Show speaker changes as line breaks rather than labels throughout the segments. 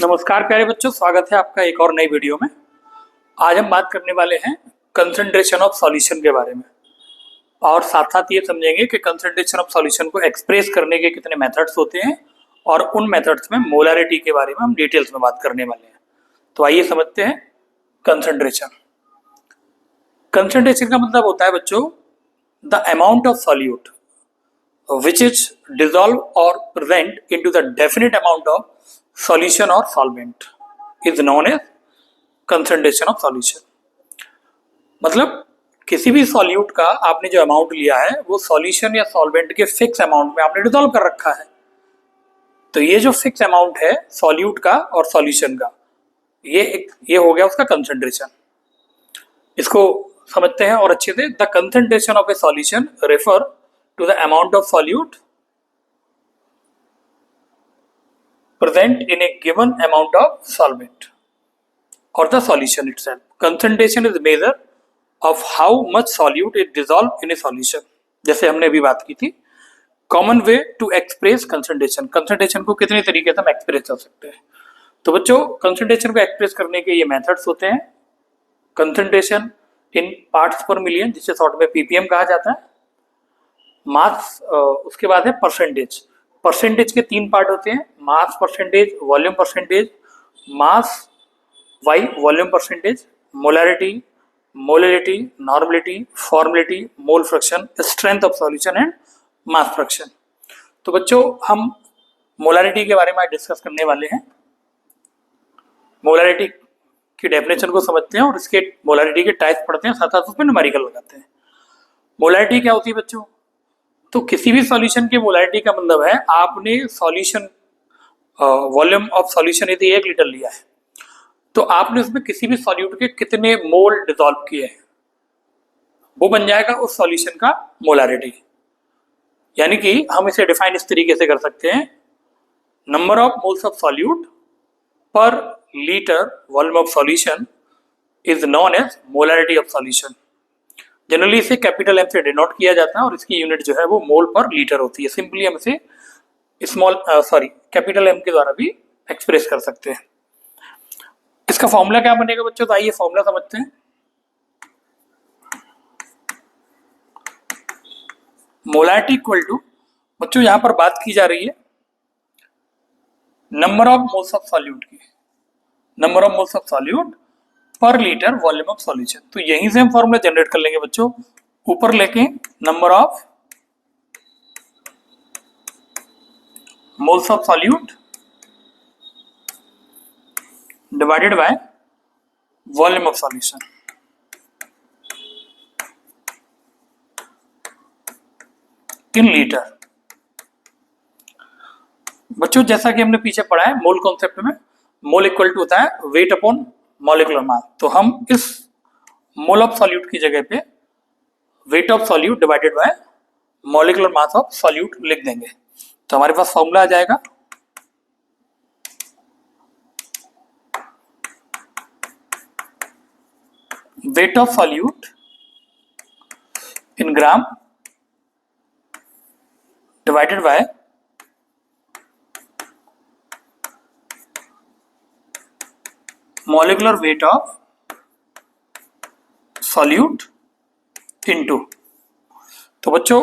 नमस्कार प्यारे बच्चों, स्वागत है आपका एक और नई वीडियो में। आज हम बात करने वाले हैं कंसंट्रेशन ऑफ सॉल्यूशन के बारे में और साथ साथ ये समझेंगे कि कंसंट्रेशन ऑफ सॉल्यूशन को एक्सप्रेस करने के कितने मेथड्स होते हैं और उन मेथड्स में मोलारिटी के बारे में हम डिटेल्स में बात करने वाले हैं। तो आइए समझते हैं कंसंट्रेशन। कंसंट्रेशन का मतलब होता है बच्चों the amount of solute which is dissolved or present into the definite amount of solution or solvent is known as concentration of solution। मतलब किसी भी सॉल्यूट का आपने जो अमाउंट लिया है वो सॉल्यूशन या सॉल्वेंट के फिक्स अमाउंट में आपने डिसॉल्व कर रखा है। तो ये जो फिक्स अमाउंट है सॉल्यूट का और सॉल्यूशन का, ये हो गया उसका कंसंट्रेशन। इसको समझते हैं और अच्छे से। The concentration of A solution refer to the amount of solute present in a given amount of solvent or the solution itself. Concentration is measure of how much solute is dissolved in a solution। जैसे हमने अभी बात की थी, common way to express concentration. Concentration को कितने तरीके से हम एक्सप्रेस कर सकते हैं। तो बच्चों कंसंट्रेशन को एक्सप्रेस करने के ये मेथड्स होते हैं। कंसंट्रेशन इन पार्ट्स पर मिलियन, जिसे शॉर्ट में पीपीएम कहा जाता है। मास, उसके बाद है परसेंटेज। परसेंटेज के तीन पार्ट होते हैं, mass percentage, volume percentage, mass by volume percentage, molarity, molality, normality, formality, mole fraction, strength of solution and mass fraction. तो बच्चों हम मोलैरिटी के बारे में डिस्कस करने वाले हैं। मोलैरिटी की डेफिनेशन को समझते हैं और इसके मोलैरिटी के टाइप्स पढ़ते हैं, साथ साथ उसमें न्यूमेरिकल लगाते हैं। मोलैरिटी क्या होती है बच्चों? तो किसी भी सॉल्यूशन की मोलैरिटी का मतलब है आपने सॉल्यूशन वॉल्यूम ऑफ सॉल्यूशन यदि 1 लीटर लिया है तो आपने उसमें किसी भी सॉल्यूट के कितने मोल डिसॉल्व किए हैं, वो बन जाएगा उस सॉल्यूशन का मोलैरिटी। यानी कि हम इसे डिफाइन इस तरीके से कर सकते हैं, number of moles of solute per litre volume of solution is known as molarity of solution. Generally इसे कैपिटल एम से डिनोट किया जाता है और इसकी यूनिट जो है वो मोल पर लीटर होती है। सिंपली हम इसे कैपिटल एम के द्वारा भी एक्सप्रेस कर सकते हैं। इसका फॉर्मूला क्या बनेगा बच्चों? तो आइए फॉर्मूला समझते हैं। मोलैरिटी इक्वल टू, बच्चों यहां पर बात की जा रही है number of moles of solute की, number of moles of solute per litre volume of solution. तो यहीं से हम फॉर्मूला जनरेट कर लेंगे बच्चों। ऊपर लेके number of moles of solute divided by volume of solution. In litre. बच्चों जैसा कि हमने पीछे पढ़ा है मोल कॉन्सेप्ट में, मोल इक्वल टू होता है वेट अपॉन मॉलिक्यूलर मास। तो हम इस मोल ऑफ सॉल्यूट की जगह पे wait of solute divided by molecular mass of solute लिख देंगे। तो हमारे पास फॉर्मूला आ जाएगा wait of solute in gram divided by molecular weight of solute into. तो बच्चों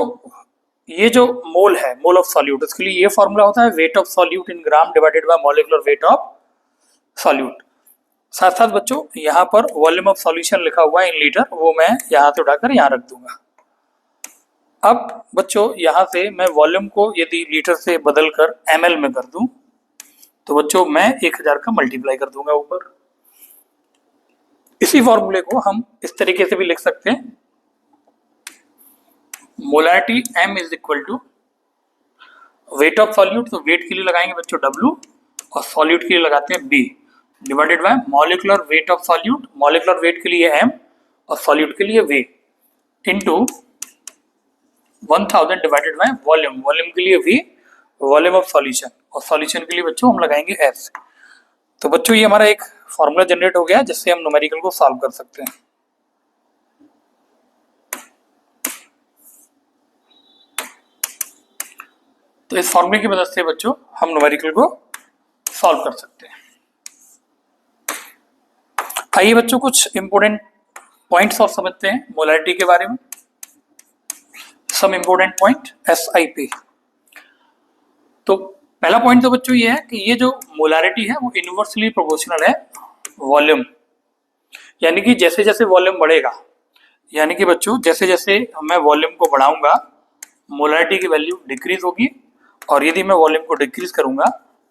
ये जो मोल है, मोल ऑफ सॉल्यूट, इसके लिए ये फॉर्मूला होता है wait of solute in gram divided by molecular weight of solute. साथ साथ बच्चों यहां पर वॉल्यूम ऑफ सॉल्यूशन लिखा हुआ है इन लीटर, वो मैं यहां से उठाकर यहां रख दूंगा। अब बच्चों यहां से मैं वॉल्यूम को यदि लीटर से बदलकर ml में कर दूं तो बच्चों मैं 1000 का मल्टीप्लाई कर दूंगा ऊपर। इसी फॉर्मूले को हम इस तरीके से भी लिख सकते हैं, molarity m is equal to weight of solute. तो वेट के लिए लगाएंगे बच्चों W और सॉल्यूट के लिए लगाते हैं B divided by molecular weight of solute. Molecular weight के लिए m और सॉल्यूट के लिए V into 1000 divided by volume. Volume के लिए V, वॉल्यूम ऑफ सॉल्यूशन, और सॉल्यूशन के लिए बच्चों हम लगाएंगे S। तो बच्चों ये हमारा एक फॉर्मूला जनरेट हो गया जिससे हम न्यूमेरिकल को सॉल्व कर सकते हैं। तो इस फॉर्मूले की मदद से बच्चों हम न्यूमेरिकल को सॉल्व कर सकते हैं। आइए बच्चों कुछ इंपॉर्टेंट पॉइंट्स और समझते हैं मोलैरिटी के बारे में। Some important point SIP। तो पहला पॉइंट तो बच्चों ये है कि ये जो मोलैरिटी है वो इनवर्सली प्रोपोर्शनल है वॉल्यूम, यानी कि जैसे जैसे वॉल्यूम बढ़ेगा, यानी कि बच्चों जैसे जैसे मैं वॉल्यूम को बढ़ाऊंगा मोलैरिटी की वैल्यू डिक्रीज होगी, और यदि मैं वॉल्यूम को डिक्रीज करूंगा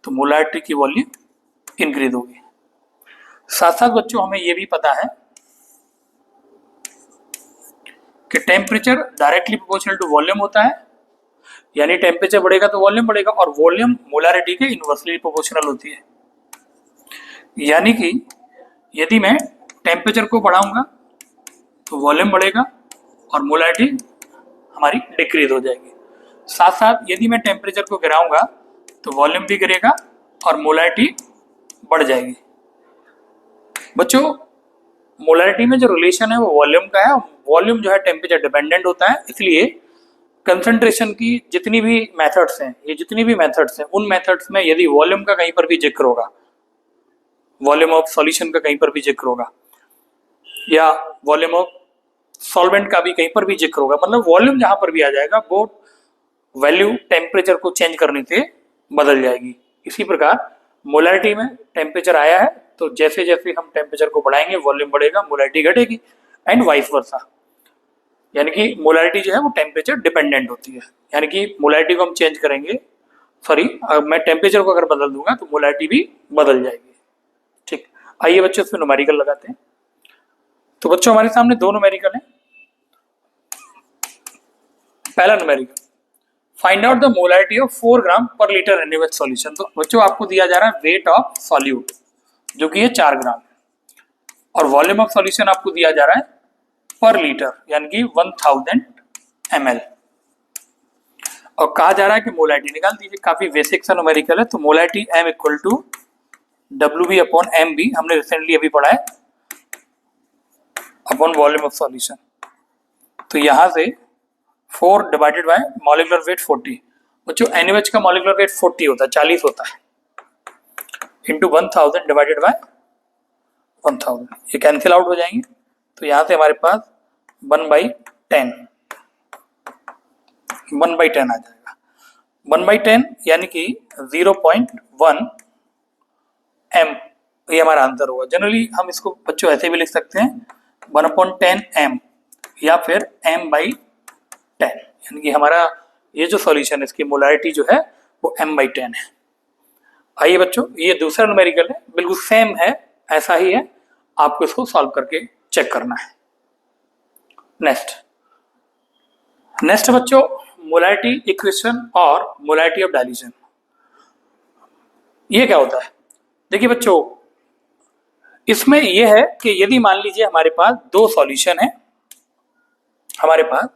तो मोलैरिटी की वैल्यू इंक्रीज होगी। साथ साथ बच्चों हमें यह भी पता है कि temperature directly proportional to volume होता है, यानी टेम्परेचर बढ़ेगा तो वॉल्यूम बढ़ेगा, और वॉल्यूम मोलैरिटी के इनवर्सली प्रोपोर्शनल होती है। यानी कि यदि मैं टेम्परेचर को बढ़ाऊंगा तो वॉल्यूम बढ़ेगा और मोलैरिटी हमारी डिक्रीज हो जाएगी। साथ साथ यदि मैं टेम्परेचर को गिराऊंगा तो वॉल्यूम भी गिरेगा और मोलैरिटी बढ़ जाएगी। बच्चों मोलैरिटी में जो रिलेशन है वो वॉल्यूम का है, वॉल्यूम जो है टेम्परेचर डिपेंडेंट होता है, इसलिए कंसंट्रेशन की जितनी भी मेथड्स हैं, ये जितनी भी मेथड्स हैं, उन मेथड्स में यदि वॉल्यूम का कहीं पर भी जिक्र होगा, वॉल्यूम ऑफ सॉल्यूशन का कहीं पर भी जिक्र होगा, या वॉल्यूम ऑफ सॉल्वेंट का भी कहीं पर भी जिक्र होगा, मतलब वॉल्यूम जहां पर भी आ जाएगा वो वैल्यू टेम्परेचर को चेंज करने से बदल जाएगी। इसी प्रकार मोलैरिटी में टेम्परेचर आया है तो जैसे जैसे हम टेम्परेचर को बढ़ाएंगे वॉल्यूम बढ़ेगा, मोलैरिटी घटेगी, एंड वाइस वर्सा। यानी कि मोलैरिटी जो है वो टेम्परेचर डिपेंडेंट होती है, यानी कि मोलैरिटी को हम चेंज करेंगे, सॉरी मैं टेम्परेचर को अगर बदल दूंगा तो मोलैरिटी भी बदल जाएगी। ठीक, आइए बच्चों इसमें न्यूमेरिकल लगाते हैं। तो बच्चों हमारे सामने दो न्यूमेरिकल है। पहला numerical, find out the molarity of 4 ग्राम पर लीटर NaOH सॉल्यूशन। तो बच्चों आपको दिया जा रहा है वेट ऑफ सॉल्यूट जो कि है 4 ग्राम, और वॉल्यूम ऑफ सॉल्यूशन आपको दिया जा रहा है पर लीटर यानी कि 1000 ml, और कहा जा रहा है कि मोलैरिटी निकाल दीजिए। काफी बेसिक सा न्यूमेरिकल है। तो molarity M equal to WB/MB हमने रिसेंटली अभी पढ़ा है, अपॉन वॉल्यूम ऑफ सॉल्यूशन। तो यहां से 4 डिवाइडेड बाय मॉलिक्यूलर वेट 40। बच्चों NaOH का मॉलिक्यूलर वेट 40 होता है, 40 होता है, इंटू 1000 डिवाइडेड बाय 1000, ये कैंसिल आउट हो जाएंगे। तो यहां से हमारे पास 1/10 आ जाएगा। 1/10 यानी कि 0.1 m, ये हमारा आंसर होगा। जनरली हम इसको बच्चों ऐसे भी लिख सकते हैं 1/10 m या फिर m/10, यानी कि हमारा ये जो सॉल्यूशन है इसकी मोलैरिटी जो है वो m/10 है। आइए बच्चों ये दूसरा न्यूमेरिकल है, बिल्कुल सेम है, ऐसा ही है, आपको इसको सॉल्व करके चेक करना है। नेक्स्ट बच्चों मोलैरिटी इक्वेशन और मोलैरिटी ऑफ डाइल्यूशन। ये क्या होता है? देखिए बच्चों इसमें यह है कि यदि मान लीजिए हमारे पास दो सॉल्यूशन है, हमारे पास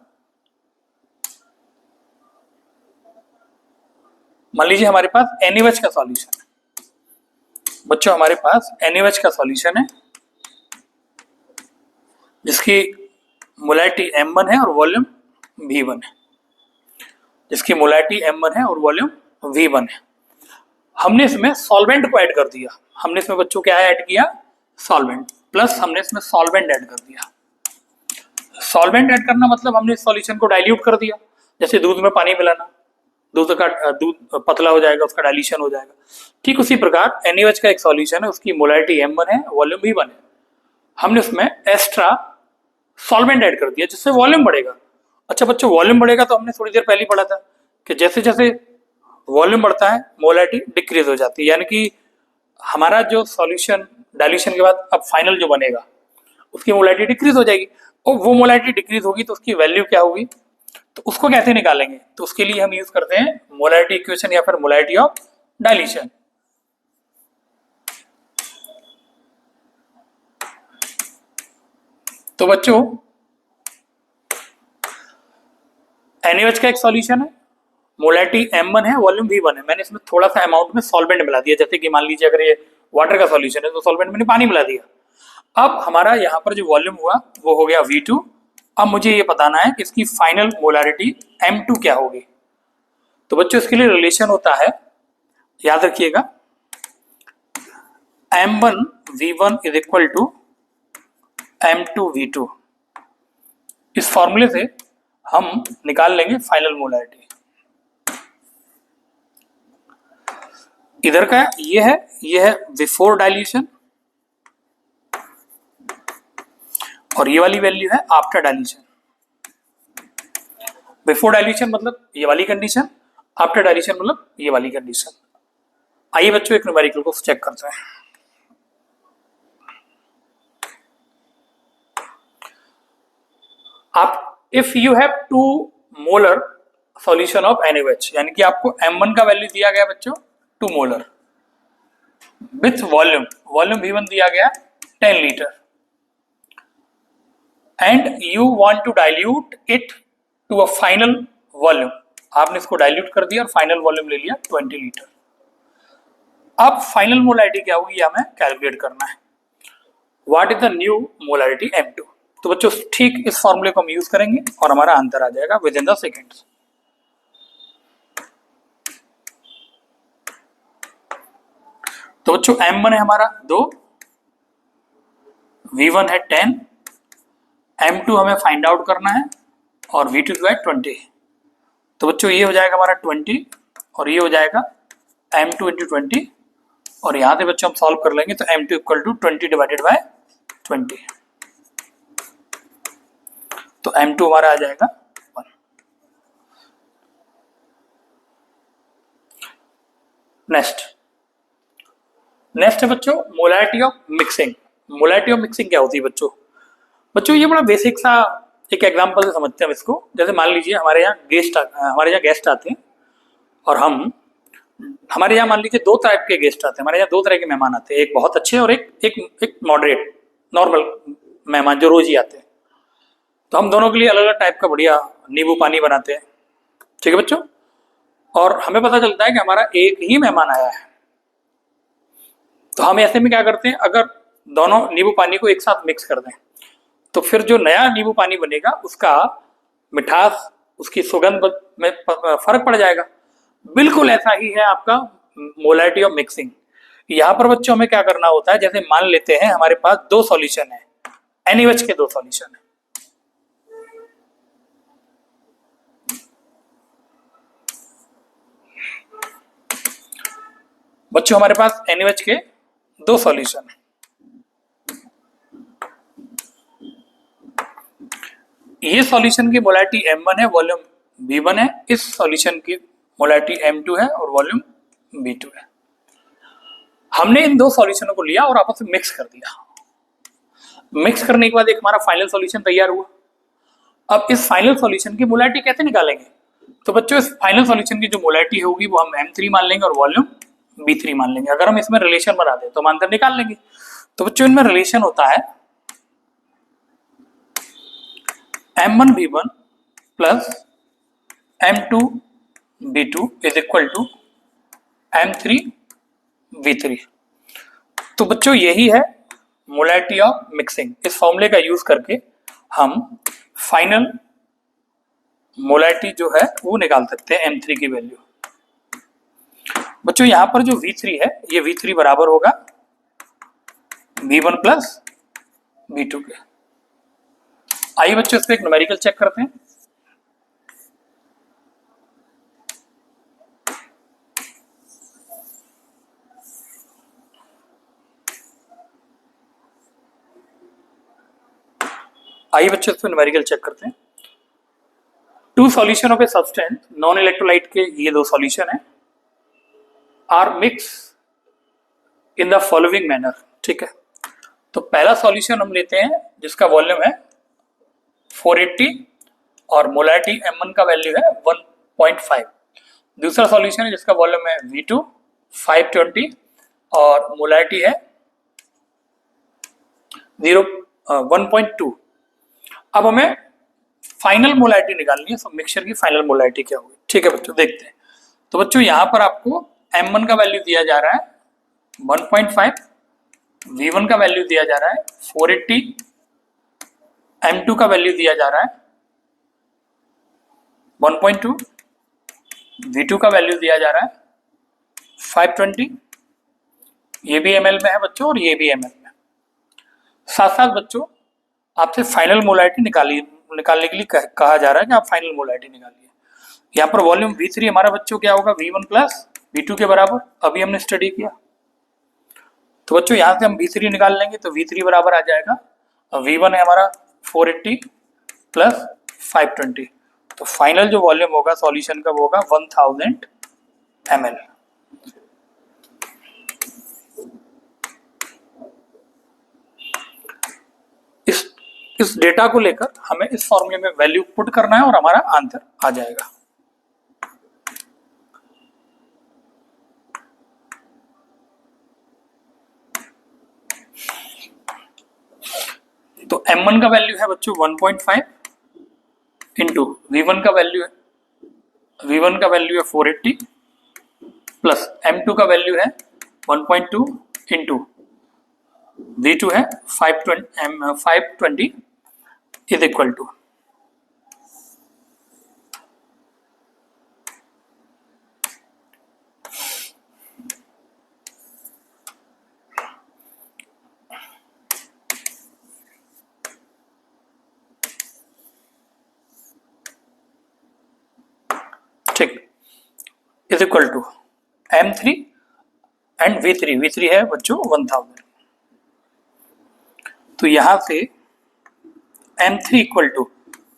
मान लीजिए हमारे पास NaOH का सॉल्यूशन है। बच्चों हमारे पास NaOH का सॉल्यूशन है जिसकी मोलैरिटी M1 है और वॉल्यूम V1 है, जिसकी मोलैरिटी M1 है और वॉल्यूम V1 है। हमने इसमें सॉल्वेंट को ऐड कर दिया। हमने इसमें बच्चों क्या ऐड किया? सॉल्वेंट, प्लस हमने इसमें सॉल्वेंट ऐड कर दिया। सॉल्वेंट ऐड करना मतलब हमने सॉल्यूशन को डाइल्यूट कर दिया, जैसे दूध में पानी मिलाना, दूध पतला हो जाएगा, उसका डाइल्यूशन हो जाएगा। ठीक उसी प्रकार NaOH का एक सॉल्यूशन है, उसकी मोलैरिटी M1 है, वॉल्यूम V1 है। हमने उसमें एक्स्ट्रा सॉल्वेंट ऐड कर दिया जिससे वॉल्यूम बढ़ेगा। अच्छा बच्चों वॉल्यूम बढ़ेगा तो हमने थोड़ी देर पहले पढ़ा था कि जैसे जैसे वॉल्यूम बढ़ता है मोलैरिटी डिक्रीज हो जाती है, यानी कि हमारा जो सॉल्यूशन डाइल्यूशन के बाद अब फाइनल जो बनेगा उसकी मोलैरिटी डिक्रीज हो जाएगी, और वो मोलैरिटी डिक्रीज होगी तो उसकी वैल्यू क्या होगी, तो उसको कैसे निकालेंगे? तो उसके लिए हम यूज करते हैं मोलैरिटी इक्वेशन या फिर मोलैरिटी ऑफ डाइल्यूशन। तो बच्चों NaOH का एक सॉल्यूशन है, मोलैरिटी M1 है, वॉल्यूम V1 है। मैंने इसमें थोड़ा सा अमाउंट में सॉल्वेंट मिला दिया, जैसे कि मान लीजिए अगर ये वाटर का सॉल्यूशन है तो सॉल्वेंट मैंने पानी मिला दिया। अब हमारा यहाँ पर जो वॉल्यूम हुआ वो हो गया V2। अब मुझे ये बताना है कि इसकी फाइनल मोलैरिटी M2 क्या होगी। तो बच्चों इसके लिए रिलेशन होता है, याद रखिएगा, M1 V1 is equal to M2V2। इस फॉर्मूले से हम निकाल लेंगे फाइनल मोलैरिटी। इधर का ये है बिफोर डाइल्यूशन और ये वाली वैल्यू है आफ्टर डाइल्यूशन। बिफोर डाइल्यूशन मतलब ये वाली कंडीशन, आफ्टर डाइल्यूशन मतलब ये वाली कंडीशन। आइए बच्चों एक न्यूमेरिकल को चेक करते हैं। आप if you have 2 molar solution of NaOH, यानी कि आपको M1 का वैल्यू दिया गया बच्चों 2 मोलर विथ वॉल्यूम V1 दिया गया 10 litre and you want to dilute it to a final volume. आपने इसको डाइल्यूट कर दिया और फाइनल वॉल्यूम ले लिया 20 लीटर। अब फाइनल मोलैरिटी क्या होगी हमें कैलकुलेट करना है। What is the new molarity M2। तो बच्चों ठीक इस फॉर्मूले को हम यूज करेंगे और हमारा आंसर आ जाएगा विद इन द सेकेंड्स। तो बच्चों M1 है हमारा 2, V1 है 10, M2 हमें फाइंड आउट करना है और V2 जो है 20। तो बच्चों ये हो जाएगा हमारा 20 और ये हो जाएगा M2 इंटू 20 और यहाँ से बच्चों हम सॉल्व कर लेंगे तो M2 equal to 20 divided by 20। तो M2 हमारा आ जाएगा 1। नेक्स्ट है बच्चों molarity of mixing. Molarity of mixing क्या होती है बच्चों? बच्चों ये बड़ा बेसिक सा एक एग्जांपल से समझते हैं इसको। जैसे मान लीजिए हमारे यहाँ गेस्ट आते हैं और हमारे यहाँ मान लीजिए 2 टाइप के गेस्ट आते हैं। हमारे यहाँ 2 तरह के मेहमान आते हैं, एक बहुत अच्छे और एक मॉडरेट नॉर्मल मेहमान जो रोज ही आते हैं। तो हम दोनों के लिए अलग अलग टाइप का बढ़िया नींबू पानी बनाते हैं, ठीक है बच्चों। और हमें पता चलता है कि हमारा एक ही मेहमान आया है, तो हम ऐसे में क्या करते हैं, अगर दोनों नींबू पानी को एक साथ मिक्स कर दें तो फिर जो नया नींबू पानी बनेगा उसका मिठास, उसकी सुगंध में फर्क पड़ जाएगा। बिल्कुल ऐसा ही है आपका मोलैरिटी ऑफ मिक्सिंग। यहाँ पर बच्चों हमें क्या करना होता है, जैसे मान लेते हैं हमारे पास 2 सॉल्यूशन है, NaOH के 2 सॉल्यूशन है। बच्चों हमारे पास NaOH के 2 सॉल्यूशन है। ये सॉल्यूशन की मोलैरिटी M1 है, वॉल्यूम V1 है। इस सॉल्यूशन की मोलैरिटी M2 है और वॉल्यूम V2 है। हमने इन 2 सॉल्यूशनों को लिया और आपस में मिक्स कर दिया। मिक्स करने के बाद एक हमारा फाइनल सॉल्यूशन तैयार हुआ। अब इस फाइनल सॉल्यूशन की मोलैरिटी कैसे निकालेंगे? तो बच्चों इस फाइनल सॉल्यूशन की जो मोलैरिटी होगी वो हम M3 मान लेंगे और वॉल्यूम B3 मान लेंगे। अगर हम इसमें रिलेशन बना दें तो हम आंसर निकाल लेंगे। तो बच्चों इनमें रिलेशन होता है M1V1 plus M2V2 is equal to M3V3। तो बच्चों यही है मोलैरिटी ऑफ मिक्सिंग। इस फॉर्मूले का यूज करके हम फाइनल मोलैरिटी जो है वो निकाल सकते हैं M3 की वैल्यू। बच्चों यहां पर जो V3 है ये V3 बराबर होगा V1 प्लस V2 के। आइए बच्चों इस पे एक न्यूमेरिकल चेक करते हैं। आइए बच्चों इस पे न्यूमेरिकल चेक करते हैं। 2 solution of a substance non electrolyte के ये 2 सॉल्यूशन है, are mix in the following manner. ठीक है, तो पहला सॉल्यूशन हम लेते हैं जिसका वॉल्यूम है 480 और मोलैरिटी M1 का वैल्यू है 1.5। दूसरा सॉल्यूशन है जिसका वॉल्यूम है V2 520 और मोलैरिटी है 1.2। अब हमें फाइनल मोलैरिटी निकालनी है, सब मिक्सचर की फाइनल मोलैरिटी क्या होगी। ठीक है बच्चों देखते हैं। तो बच्चों यहां पर आपको M1 का वैल्यू दिया जा रहा है 1.5, V1 का वैल्यू दिया जा रहा है 480, M2 का वैल्यू दिया जा रहा है 1.2, V2 का वैल्यू दिया जा रहा है 520। ये भी ml में है बच्चों और ये भी ml में। साथ साथ बच्चों आपसे फाइनल मोलारिटी निकालने के लिए कहा जा रहा है कि आप फाइनल मोलारिटी निकालिए। यहाँ पर वॉल्यूम V3 हमारा बच्चों क्या होगा, V1 प्लस V2 के बराबर, अभी हमने स्टडी किया। तो बच्चों यहाँ से हम V3 निकाल लेंगे तो V3 बराबर आ जाएगा, V1 है हमारा 480 प्लस 520, तो फाइनल जो वॉल्यूम होगा सॉल्यूशन का वो होगा 1000 ml। इस डेटा को लेकर हमें इस फॉर्मूले में वैल्यू पुट करना है और हमारा आंसर आ जाएगा। तो M1 का वैल्यू है बच्चों 1.5 इंटू V1 का वैल्यू है 480 प्लस M2 का वैल्यू है 1.2 इंटू V2 है 520 इज इक्वल टू ठीक is equal to M3 and V3 है बच्चों 1000। तो यहां से M3 इक्वल टू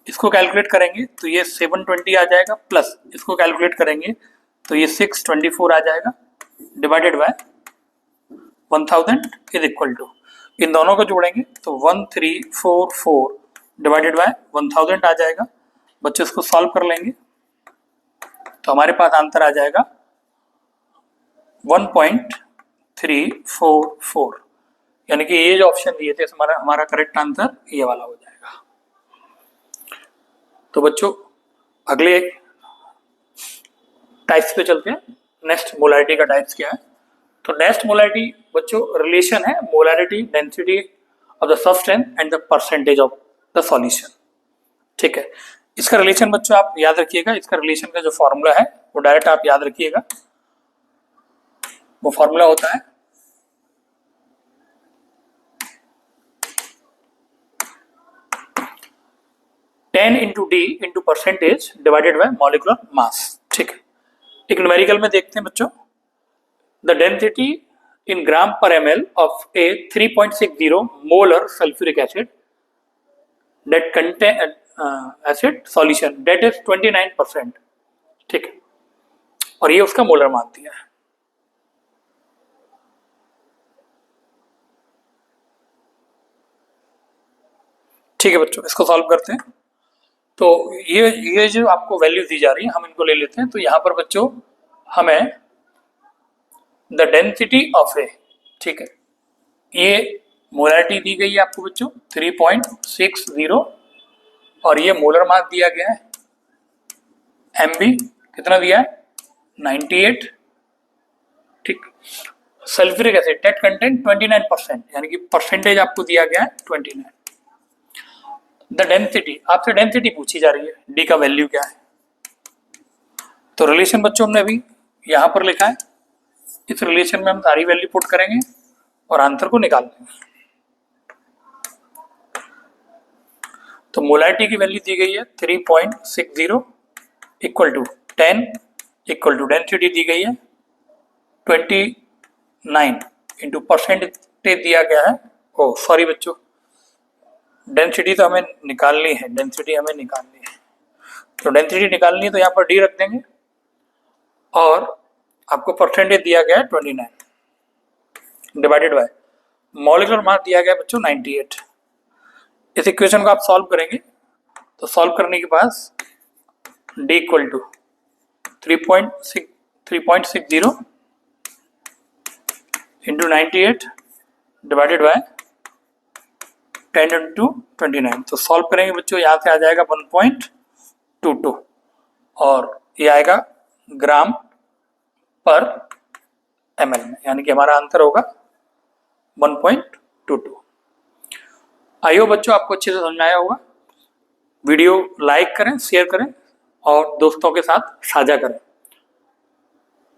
इसको कैलकुलेट करेंगे तो ये 720 आ जाएगा, प्लस इसको कैलकुलेट करेंगे तो ये 624 आ जाएगा, divided by 1000 is equal to, इन दोनों को जोड़ेंगे तो 1344 डिवाइडेड बाय 1000 आ जाएगा। बच्चों इसको सॉल्व कर लेंगे तो हमारे पास आंसर आ जाएगा 1.344, यानी कि ये जो ऑप्शन दिए थे हमारा करेक्ट आंसर ये वाला हो जाएगा। तो बच्चों अगले टाइप्स पे चलते हैं। नेक्स्ट मोलारिटी का टाइप्स क्या है, तो नेक्स्ट मोलारिटी बच्चों रिलेशन है molarity density of the substance and the percentage of the solution. ठीक है, इसका रिलेशन बच्चों आप याद रखिएगा, इसका रिलेशन का जो फॉर्मूला है वो डायरेक्ट आप याद रखिएगा। वो फॉर्मूला होता है ten into D into percentage divided by molecular mass. ठीक है, एक न्यूमेरिकल में देखते हैं बच्चों, the density in gram per ml of a 3.60 molar sulfuric acid that contain acid solution that is 29%। ठीक है, और ये उसका मोलर मान दिया है। ठीक है बच्चों, इसको सॉल्व करते हैं। तो ये जो आपको वैल्यू दी जा रही है हम इनको ले लेते हैं। तो यहां पर बच्चों हमें द डेंसिटी ऑफ ए, ठीक है, ये मोलारिटी दी गई है आपको बच्चों 3.60 और ये मोलर मास दिया गया है MB कितना दिया है 98। ठीक, सल्फ्यूरिक एसिड दैट कंटेन 29%, यानी कि परसेंटेज आपको दिया गया है 29। द डेंसिटी, आपसे डेंसिटी पूछी जा रही है, डी का वैल्यू क्या है। तो रिलेशन बच्चों हमने अभी यहां पर लिखा है, इस रिलेशन में हम सारी वैल्यू पुट करेंगे और आंसर को निकाल देंगे। तो मोलारिटी की वैल्यू दी गई है 3.60 equal to 10 equal to density दी गई है 29 इंटू परसेंटेज दिया गया है। ओ सॉरी बच्चों, डेंसिटी तो हमें निकालनी है, तो डेंसिटी निकालनी है तो यहाँ पर डी रख देंगे और आपको परसेंटेज दिया गया है 29 डिवाइडेड बाय मॉलिक्यूलर मास दिया गया है बच्चों 98। इस इक्वेशन को आप सॉल्व करेंगे तो सॉल्व करने के बाद D equal to 3.60 into 98 divided by 10 into 29। तो सॉल्व करेंगे बच्चों, यहाँ से आ जाएगा 1.22 और ये आएगा ग्राम पर ml में, यानी कि हमारा आंसर होगा 1.22। आई होप बच्चों आपको अच्छे से समझ में आया होगा। वीडियो लाइक करें, शेयर करें और दोस्तों के साथ साझा करें।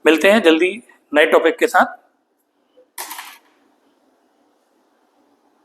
मिलते हैं जल्दी नए टॉपिक के साथ।